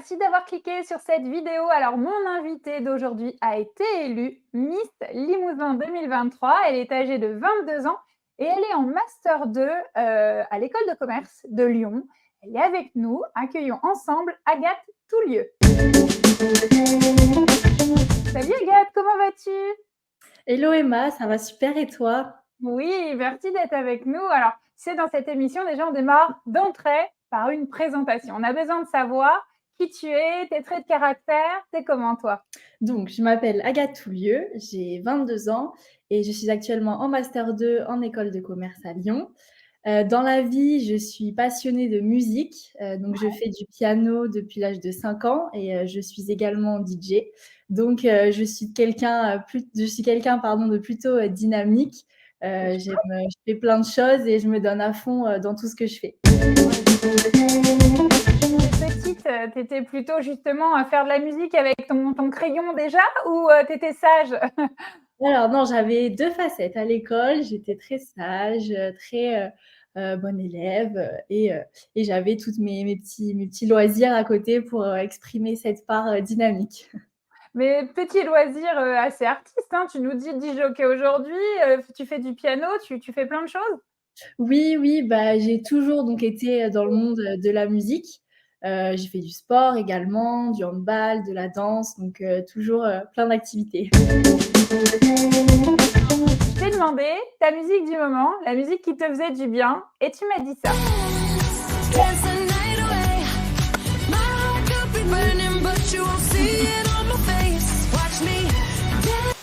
merci d'avoir cliqué sur cette vidéo. Alors, mon invitée d'aujourd'hui a été élue Miss Limousin 2023. Elle est âgée de 22 ans et elle est en Master 2 à l'école de commerce de Lyon. Elle est avec nous. Accueillons ensemble Agathe Toulieu. Salut Agathe, comment vas-tu? Hello Emma, ça va super et toi? Oui, merci d'être avec nous. Alors, c'est dans cette émission, déjà, on démarre d'entrée par une présentation. On a besoin de savoir qui tu es, tes traits de caractère, t'es comment toi? Donc, je m'appelle Agathe Toulieu, j'ai 22 ans et je suis actuellement en Master 2 en école de commerce à Lyon. Dans la vie, je suis passionnée de musique, donc je fais du piano depuis l'âge de 5 ans et je suis également DJ. Donc, je suis quelqu'un pardon, de plutôt dynamique. Je fais plein de choses et je me donne à fond dans tout ce que je fais. Petite, tu étais plutôt justement à faire de la musique avec ton crayon déjà ou tu étais sage? Alors non, j'avais 2 facettes. À l'école, j'étais très sage, très, bonne élève, et j'avais toutes mes petits loisirs à côté pour, exprimer cette part, dynamique. Mais petit loisir, assez artiste, hein. Tu nous dis disjockey aujourd'hui, tu fais du piano, tu fais plein de choses? Oui, oui, bah, j'ai toujours donc été, dans le monde, de la musique. J'ai fait du sport également, du handball, de la danse, donc toujours, plein d'activités. Je t'ai demandé ta musique du moment, la musique qui te faisait du bien et tu m'as dit ça. Dance the night away. My heart could be burning, but you won't see it on my face. Watch me dance.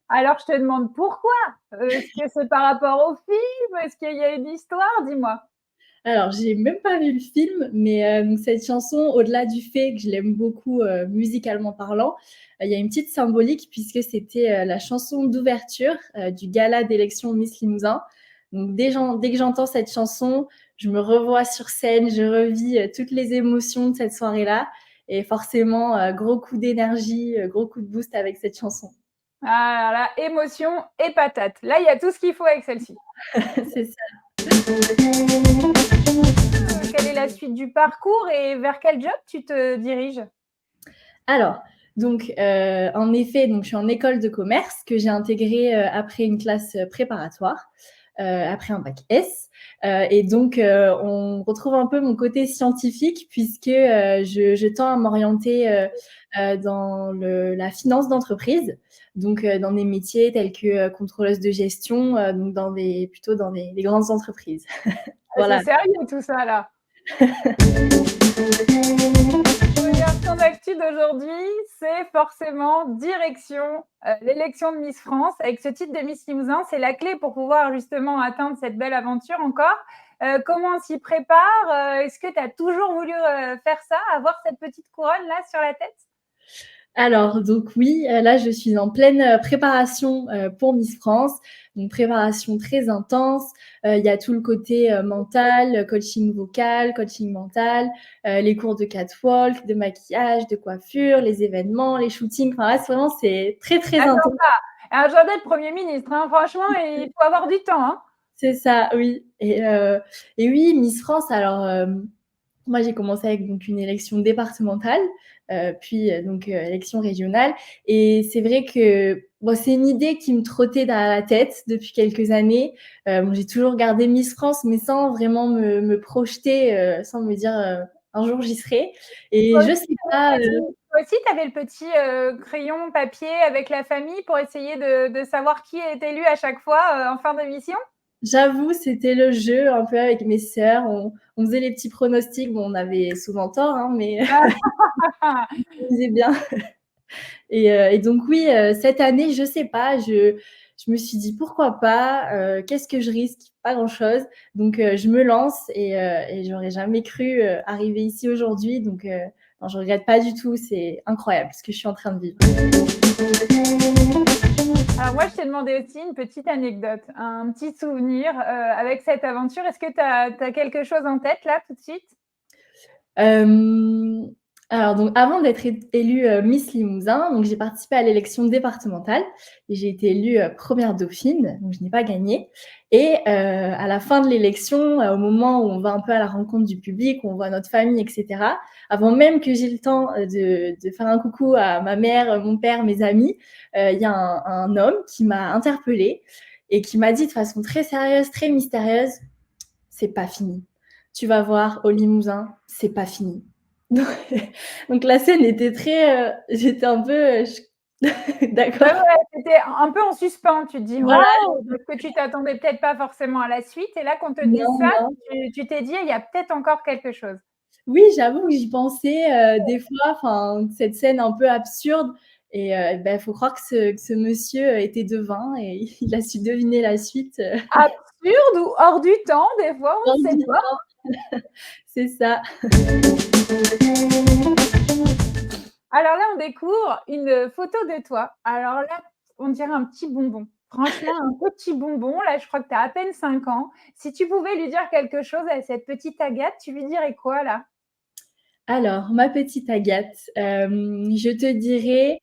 Alors je te demande pourquoi? Est-ce que c'est par rapport au film? Est-ce qu'il y a une histoire? Dis-moi. Alors, j'ai même pas vu le film, mais donc cette chanson, au-delà du fait que je l'aime beaucoup, musicalement parlant, il y a une petite symbolique puisque c'était, la chanson d'ouverture, du gala d'élection Miss Limousin. Donc dès que j'entends cette chanson, je me revois sur scène, je revis, toutes les émotions de cette soirée-là et forcément, gros coup d'énergie, gros coup de boost avec cette chanson. Ah là là, émotion et patate. Là, il y a tout ce qu'il faut avec celle-ci. C'est ça. Quelle est la suite du parcours et vers quel job tu te diriges? Alors, donc, en effet, donc je suis en école de commerce que j'ai intégrée, après une classe, préparatoire, après un bac S, et donc on retrouve un peu mon côté scientifique puisque, je tends à m'orienter, dans la finance d'entreprise, donc dans des métiers tels que, contrôleuse de gestion, donc plutôt dans des grandes entreprises. Ah, c'est Voilà. sérieux tout ça là. Regarde, ton actu d'aujourd'hui, c'est forcément direction, l'élection de Miss France. Avec ce titre de Miss Limousin, c'est la clé pour pouvoir justement atteindre cette belle aventure encore. Comment on s'y prépare? Est-ce que tu as toujours voulu, faire ça, avoir cette petite couronne là sur la tête? Alors donc oui, là je suis en pleine, préparation, pour Miss France, une préparation très intense. Il y a tout le côté, mental, coaching vocal, coaching mental, les cours de catwalk, de maquillage, de coiffure, les événements, les shootings, enfin là c'est très, très Attends intense. pas, un jour d'être Premier ministre, hein, franchement, il faut avoir du temps, hein. C'est ça, oui, et oui, Miss France alors, moi, j'ai commencé avec donc une élection départementale, puis donc élection régionale. Et c'est vrai que bon, c'est une idée qui me trottait dans la tête depuis quelques années. Bon, j'ai toujours gardé Miss France, mais sans vraiment me projeter, sans me dire un jour j'y serai. Et Toi je aussi, sais pas. tu avais le petit, crayon papier avec la famille pour essayer de savoir qui est élu à chaque fois, en fin d'émission? J'avoue, c'était le jeu un peu avec mes sœurs. On faisait les petits pronostics. Bon, on avait souvent tort, hein, mais on faisait bien. Et donc oui, cette année, je sais pas, je me suis dit: «Pourquoi pas? Qu'est-ce que je risque? Pas grand-chose». Donc je me lance et j'aurais jamais cru, arriver ici aujourd'hui. Donc non, je regrette pas du tout. C'est incroyable ce que je suis en train de vivre. Alors moi, je t'ai demandé aussi une petite anecdote, un petit souvenir, avec cette aventure. Est-ce que tu as quelque chose en tête là, tout de suite? Hem, Alors donc avant d'être élue, Miss Limousin, donc j'ai participé à l'élection départementale et j'ai été élue, 1re dauphine, donc je n'ai pas gagné et à la fin de l'élection, au moment où on va un peu à la rencontre du public, où on voit notre famille et cetera, avant même que j'ai le temps, de faire un coucou à ma mère, mon père, mes amis, il y a un homme qui m'a interpellée et qui m'a dit de façon très sérieuse, très mystérieuse: «C'est pas fini. Tu vas voir au Limousin, c'est pas fini». Donc la scène était très, j'étais un peu, d'accord. Ouais, c'était un peu en suspens. Tu te dis: Voilà, «Waouh!» parce que tu t'attendais peut-être pas forcément à la suite et là qu'on te dise non, ça, non. tu t'es dit: «Il y a peut-être encore quelque chose». Oui, j'avoue que j'y pensais, des fois, enfin, cette scène un peu absurde et bah, faut croire que ce monsieur, était devin et il a su deviner la suite, Absurde ou hors du temps, des fois, on dans ne le sait vide. pas. C'est ça. Alors là, on découvre une photo de toi. Alors là, on dirait un petit bonbon. Franchement, un petit bonbon. Là, je crois que tu as à peine 5 ans. Si tu pouvais lui dire quelque chose à cette petite Agathe, tu lui dirais quoi là? Alors, ma petite Agathe, je te dirais,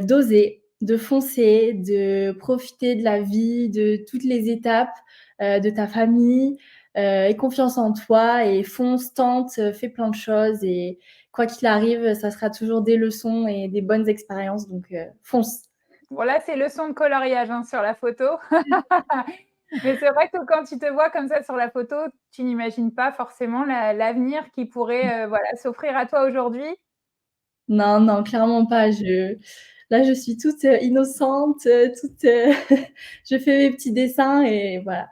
d'oser, de foncer, de profiter de la vie, de toutes les étapes, de ta famille, aie confiance en toi et fonce, tente, fais plein de choses et quoi qu'il arrive, ça sera toujours des leçons et des bonnes expériences donc fonce. Bon là, c'est leçon de coloriage, hein, sur la photo. Mais c'est vrai que quand tu te vois comme ça sur la photo, tu n'imagines pas forcément l'avenir qui pourrait, voilà, s'offrir à toi aujourd'hui. Non, non, clairement pas. Là, je suis toute, innocente, toute, je fais mes petits dessins et voilà.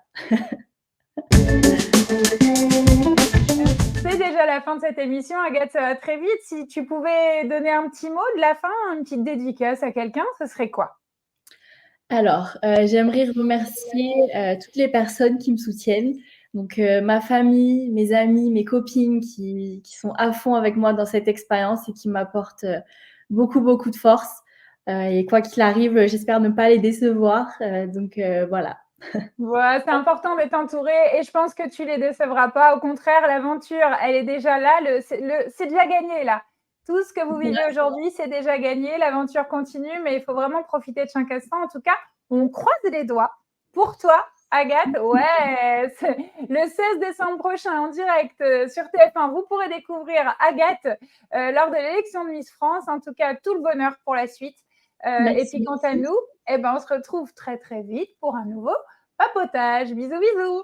C'est déjà la fin de cette émission, Agathe, ça va très vite. Si tu pouvais donner un petit mot de la fin, une petite dédicace à quelqu'un, ce serait quoi? Alors, j'aimerais remercier, toutes les personnes qui me soutiennent, donc ma famille, mes amis, mes copines qui sont à fond avec moi dans cette expérience et qui m'apportent, beaucoup, beaucoup de force, et quoi qu'il arrive, j'espère ne pas les décevoir, donc voilà. Ouais, c'est important d'être entouré et je pense que tu les décevras pas. Au contraire, l'aventure, elle est déjà là, c'est déjà gagné là. Tout ce que vous vivez aujourd'hui, c'est déjà gagné. L'aventure continue, mais il faut vraiment profiter de chaque instant. En tout cas, on croise les doigts pour toi, Agathe. Ouais, c'est le 16 décembre prochain en direct sur TF1. Vous pourrez découvrir Agathe lors de l'élection de Miss France. En tout cas, tout le bonheur pour la suite. Et puis Merci. quant à nous, eh ben, on se retrouve très très vite pour un nouveau papotage. Bisous, bisous.